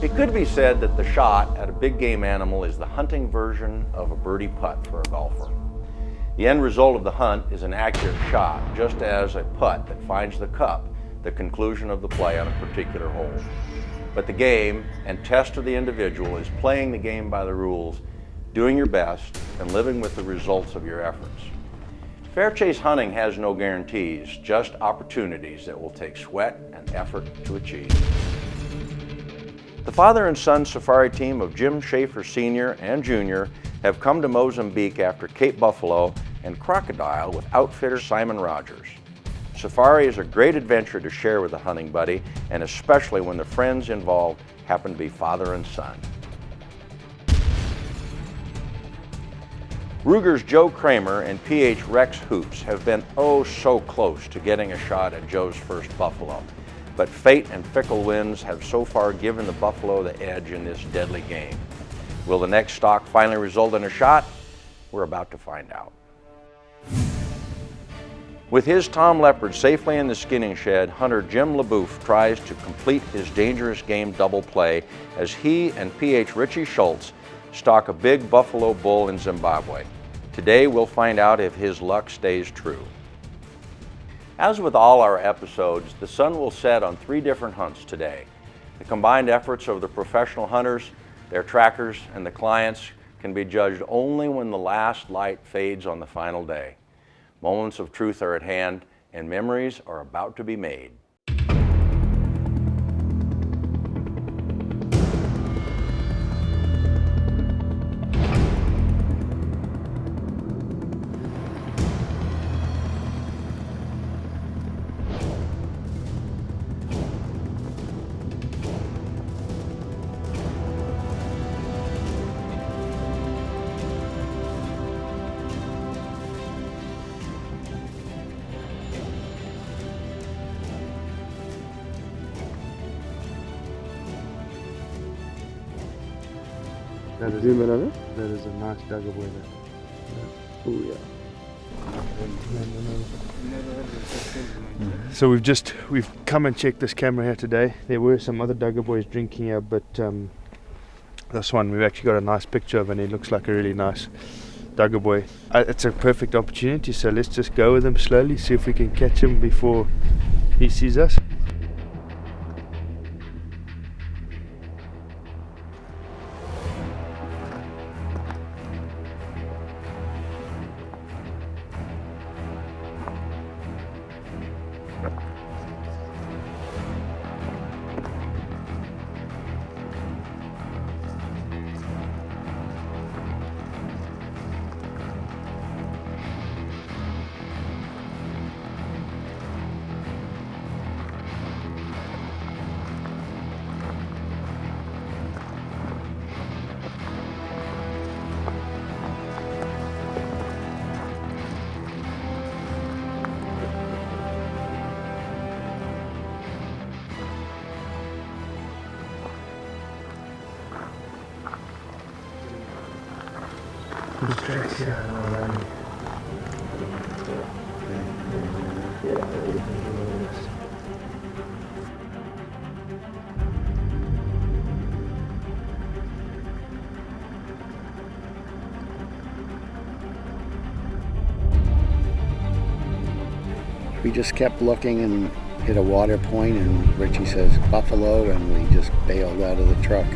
It could be said that the shot at a big game animal is the hunting version of a birdie putt for a golfer. The end result of the hunt is an accurate shot, just as a putt that finds the cup, the conclusion of the play on a particular hole. But the game and test of the individual is playing the game by the rules, doing your best, and living with the results of your efforts. Fair chase hunting has no guarantees, just opportunities that will take sweat and effort to achieve. The father and son safari team of Jim Schaefer Sr. and Jr. have come to Mozambique after Cape Buffalo and Crocodile with outfitter Simon Rogers. Safari is a great adventure to share with a hunting buddy, and especially when the friends involved happen to be father and son. Ruger's Joe Cramer and PH Rex Hoops have been oh so close to getting a shot at Joe's first buffalo, but fate and fickle winds have so far given the buffalo the edge in this deadly game. Will the next stalk finally result in a shot? We're about to find out. With his tom leopard safely in the skinning shed, hunter Jim Lebouef tries to complete his dangerous game double play as he and PH Richie Shultz stalk a big buffalo bull in Zimbabwe. Today we'll find out if his luck stays true. As with all our episodes, the sun will set on 3 different hunts today. The combined efforts of the professional hunters, their trackers, and the clients can be judged only when the last light fades on the final day. Moments of truth are at hand, and memories are about to be made. That is, Zoom in on it. that is a nice dagger boy there. Oh yeah. So we've come and checked this camera here today. There were some other dagger boys drinking here, but this one we've actually got a nice picture of, and he looks like a really nice dagger boy. It's a perfect opportunity, so let's just go with him slowly, see if we can catch him before he sees us. We just kept looking and hit a water point, and Richie says buffalo, and we just bailed out of the truck.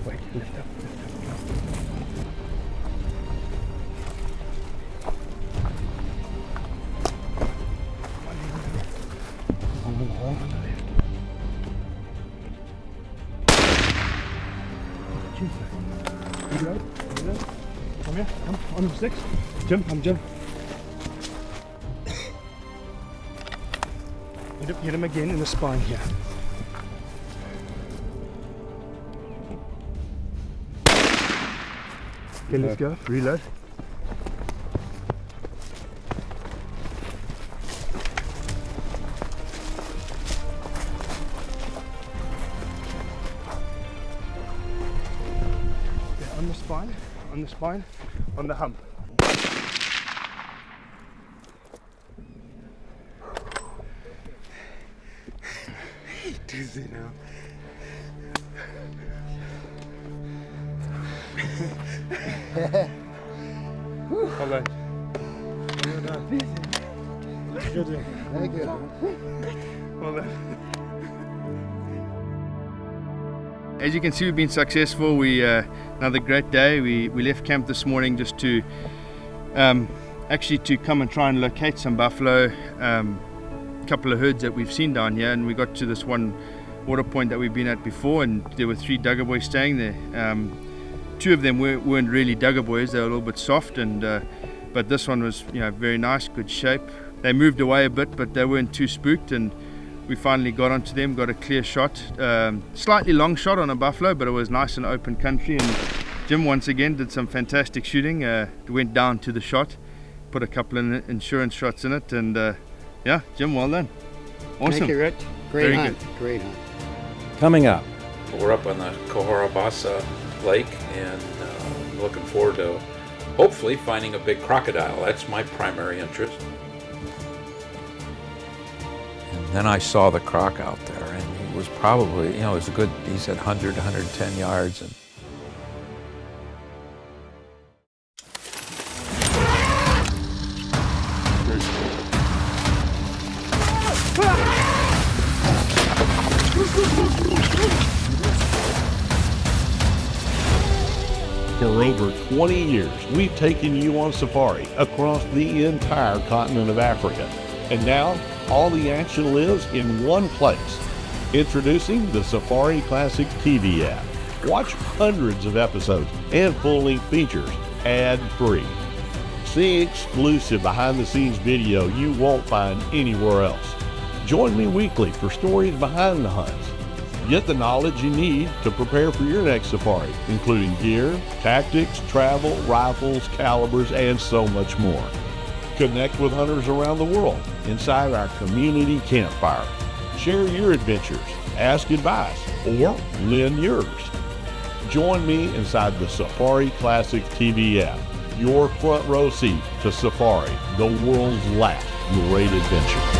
Wait, lift up. Reload. Come here, come on the sticks. Jim, I'm Jim. Hit him again in the spine here. Okay, let's go. Reload. On the spine, on the hump. dizzy now. Hold on. Thank you. Hold on. As you can see, we've been successful. Another great day. We left camp this morning just to actually to come and try and locate some buffalo. A couple of herds that we've seen down here, and we got to this one water point that we've been at before, and there were 3 Duggar boys staying there. 2 of them weren't really Duggar boys. They were a little bit soft, and but this one was, very nice, good shape. They moved away a bit, but they weren't too spooked, and we finally got onto them, got a clear shot. Slightly long shot on a buffalo, but it was nice and open country, and Jim once again did some fantastic shooting. Went down to the shot, put a couple of insurance shots in it, and yeah, Jim, well done. Awesome. Thank you, Rich. Great hunt. Great hunt. Coming up. We're up on the Kohorabasa Lake, and looking forward to hopefully finding a big crocodile. That's my primary interest. And then I saw the croc out there, and he was probably, it was a good, he said 100, 110 yards. And For over 20 years, we've taken you on safari across the entire continent of Africa. And now, all the action lives in one place. Introducing the Safari Classics TV app. Watch hundreds of episodes and full-length features ad-free. See exclusive behind-the-scenes video you won't find anywhere else. Join me weekly for stories behind the hunts. Get the knowledge you need to prepare for your next safari, including gear, tactics, travel, rifles, calibers, and so much more. Connect with hunters around the world inside our community campfire. Share your adventures, ask advice, or lend yours. Join me inside the Safari Classics TV app, your front row seat to safari, the world's last great adventure.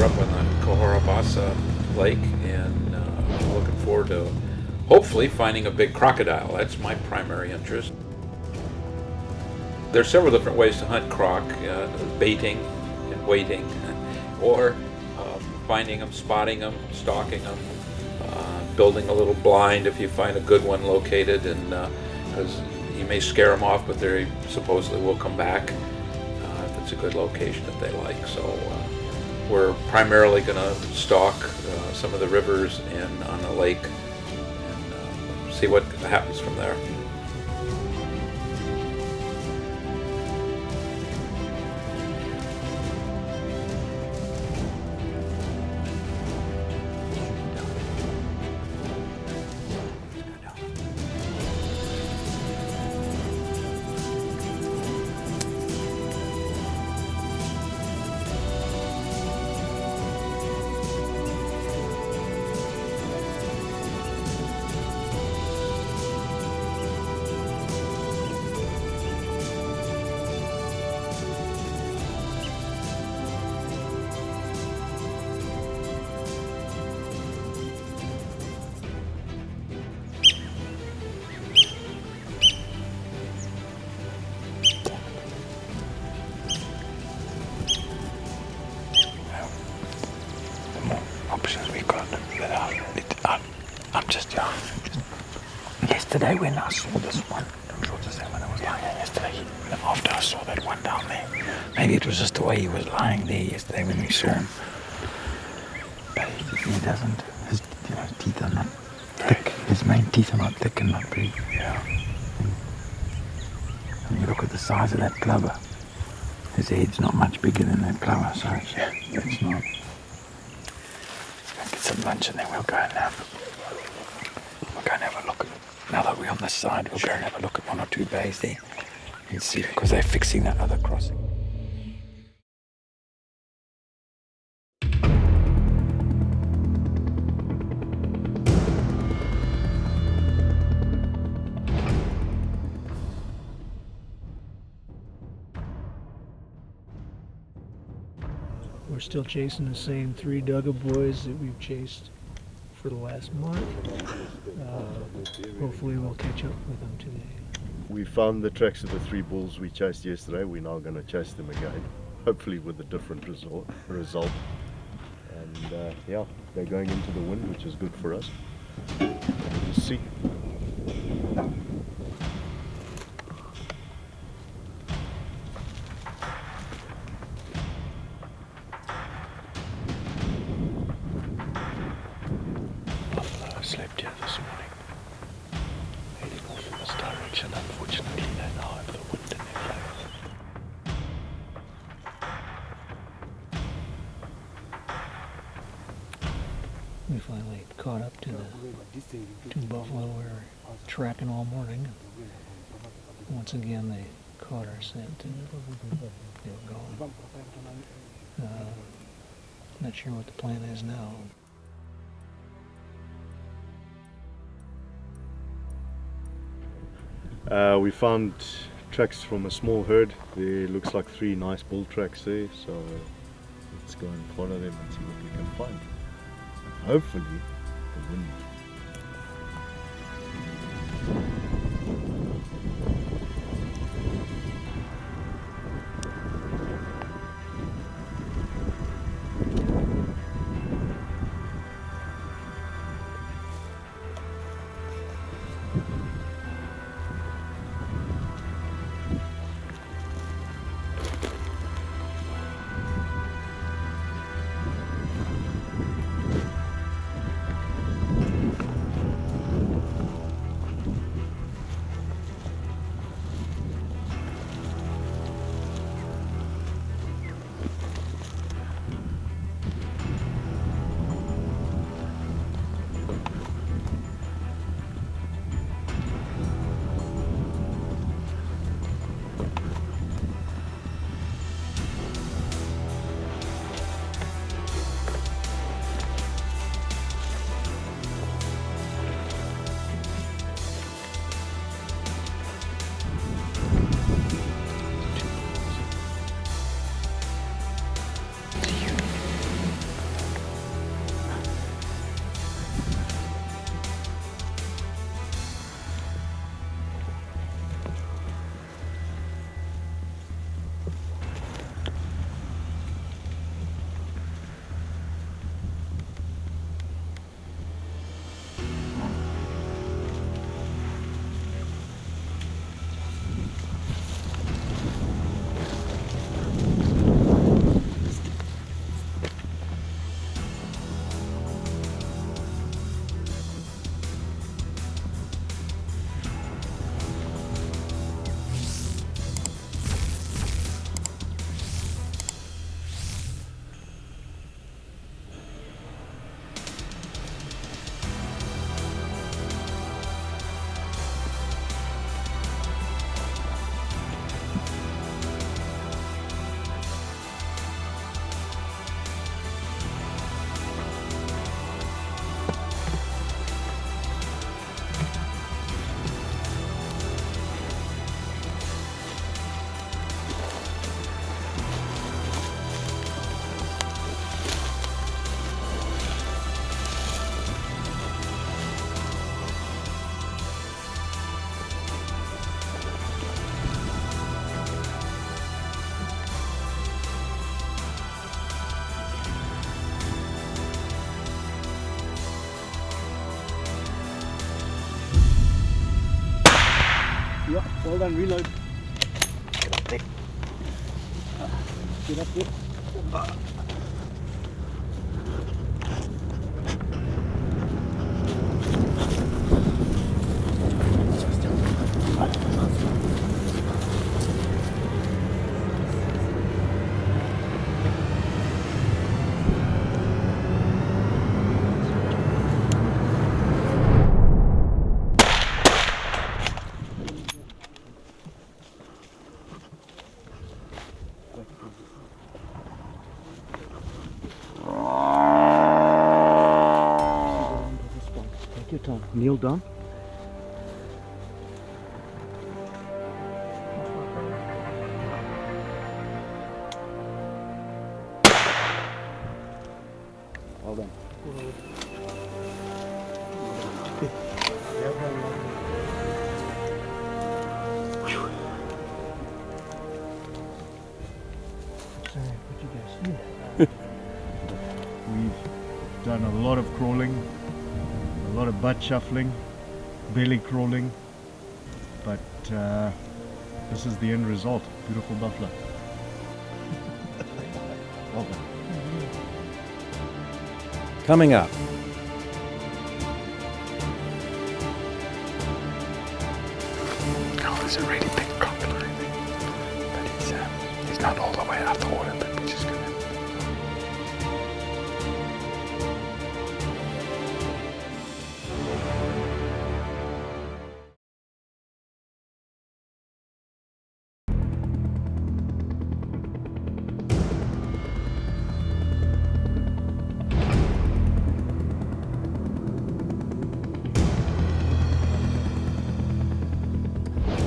we're up on the Kohorabasa Lake, and looking forward to hopefully finding a big crocodile. That's my primary interest. There's several different ways to hunt croc, baiting and waiting, or finding them, spotting them, stalking them, building a little blind if you find a good one located, and because you may scare them off, but they supposedly will come back if it's a good location that they like. So we're primarily going to stalk some of the rivers and on the lake and see what happens from there. Yesterday when I saw this one, I'm sure to say when I was lying there yesterday, after I saw that one down there, maybe it was just the way he was lying there yesterday when we saw him. But he doesn't, his teeth are not thick, his main teeth are not thick and not big. Yeah. And you look at the size of that plover, his head's not much bigger than that plover, so it's not. Let's get some lunch and then we'll go and have a look. Now that we're on this side, we'll go and have a look at one or two bays there and see, because they're fixing that other crossing. We're still chasing the same 3 Dugga boys that we've chased for the last month. Hopefully we'll catch up with them today. We found the tracks of the 3 bulls we chased yesterday. We're now going to chase them again, hopefully with a different result. And yeah, they're going into the wind, which is good for us. We'll just see. Slept here this morning, heading off in this direction. Unfortunately, they now have the wind in their favour. We finally caught up to the 2 buffalo we were tracking all morning. Once again, they caught our scent and they were gone. Not sure what the plan is now. We found tracks from a small herd. There looks like 3 nice bull tracks there, so let's go and follow them and see what we can find. Hopefully the wind. Yeah, well done, reload. Get up there. Tom. Kneel down. Well done. Sorry, but you guys see that? We've done a lot of crawling, a lot of butt shuffling, belly crawling, but this is the end result. Beautiful buffalo. Well done. Coming up, Oh, there's a really big crocodile, but he's not all the way out the water, but we're just gonna.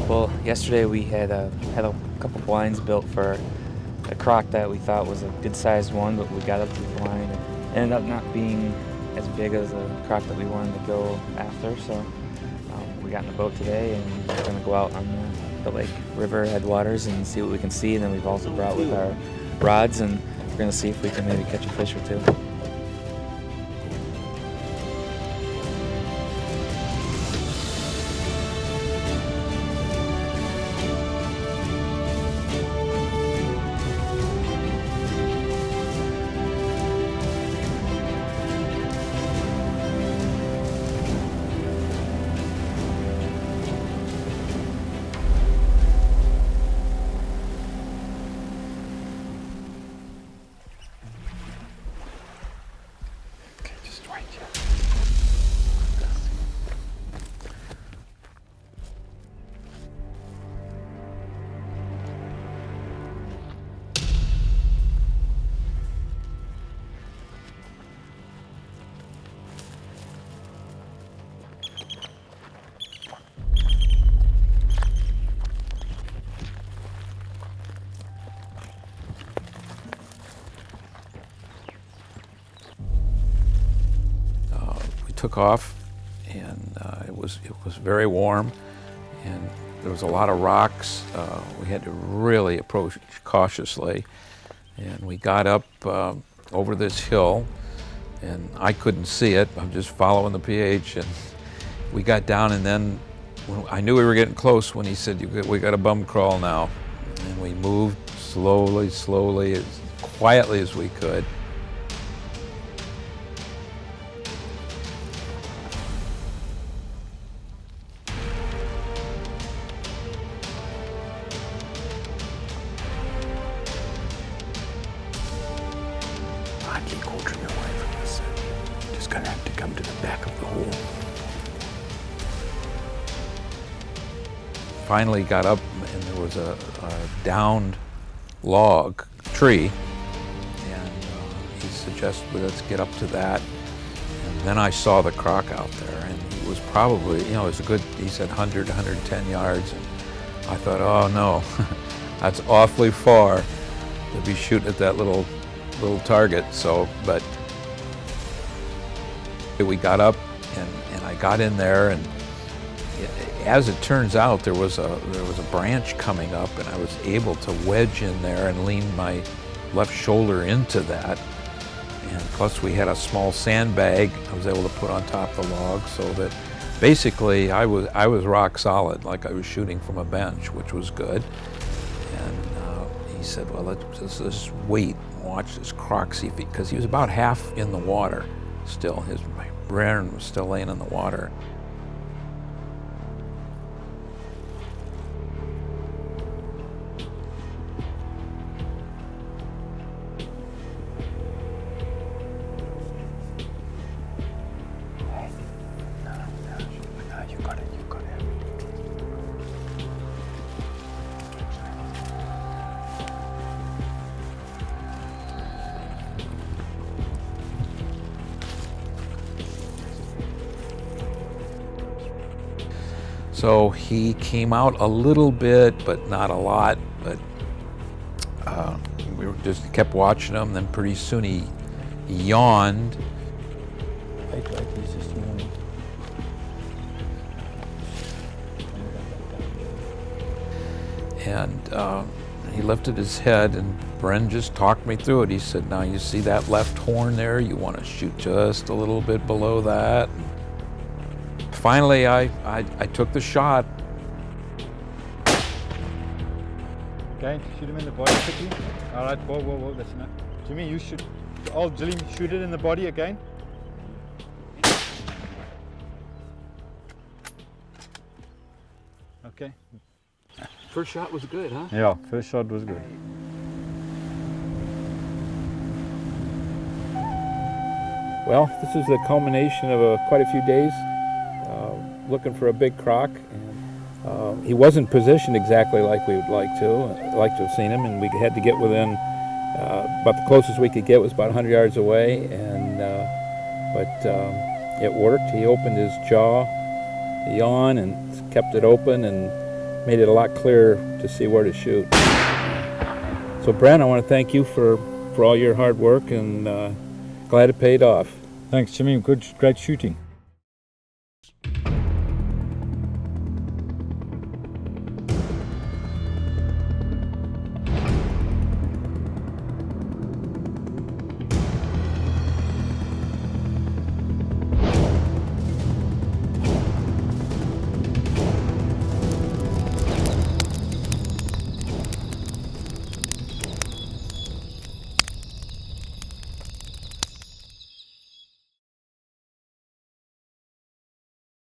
Well, yesterday we had a couple blinds built for a croc that we thought was a good-sized one, but we got up to the blind and it ended up not being as big as a croc that we wanted to go after. So we got in the boat today and we're going to go out on the lake river headwaters and see what we can see. And then we've also brought with our rods and we're going to see if we can maybe catch a fish or two. Took off, and it was very warm, and there was a lot of rocks. We had to really approach cautiously, and we got up over this hill, and I couldn't see it. I'm just following the PH, and we got down, and then I knew we were getting close when he said, "We got a bum crawl now," and we moved slowly, as quietly as we could. Quartering away from us. Just gonna have to come to the back of the hole. Finally got up, and there was a downed log tree, and he suggested, well, let's get up to that. And then I saw the croc out there, and he was probably, it was a good, he said 100, 110 yards, and I thought, oh no, that's awfully far to be shooting at that little target. So, but we got up, and I got in there, and as it turns out, there was a branch coming up, and I was able to wedge in there and lean my left shoulder into that. And plus, we had a small sandbag I was able to put on top of the log, so that basically I was rock solid, like I was shooting from a bench, which was good. And he said, well, let's just wait and watch this croc, see if because he was about half in the water still. His rear end was still laying in the water. So he came out a little bit, but not a lot. But we just kept watching him. Then pretty soon he yawned. And he lifted his head, and Bren just talked me through it. He said, now you see that left horn there? You want to shoot just a little bit below that. Finally, I took the shot. Okay, shoot him in the body quickly. All right, whoa, that's enough. Jimmy, you shoot. Oh, Jimmy, shoot it in the body again. Okay. First shot was good, huh? Yeah, first shot was good. Well, this is the culmination of quite a few days looking for a big croc. And, he wasn't positioned exactly like we would like to. I'd like to have seen him, and we had to get within about the closest we could get was about 100 yards away. And but it worked. He opened his jaw, the yawn, and kept it open, and made it a lot clearer to see where to shoot. So, Brent, I want to thank you for all your hard work, and glad it paid off. Thanks, Jimmy. Great shooting.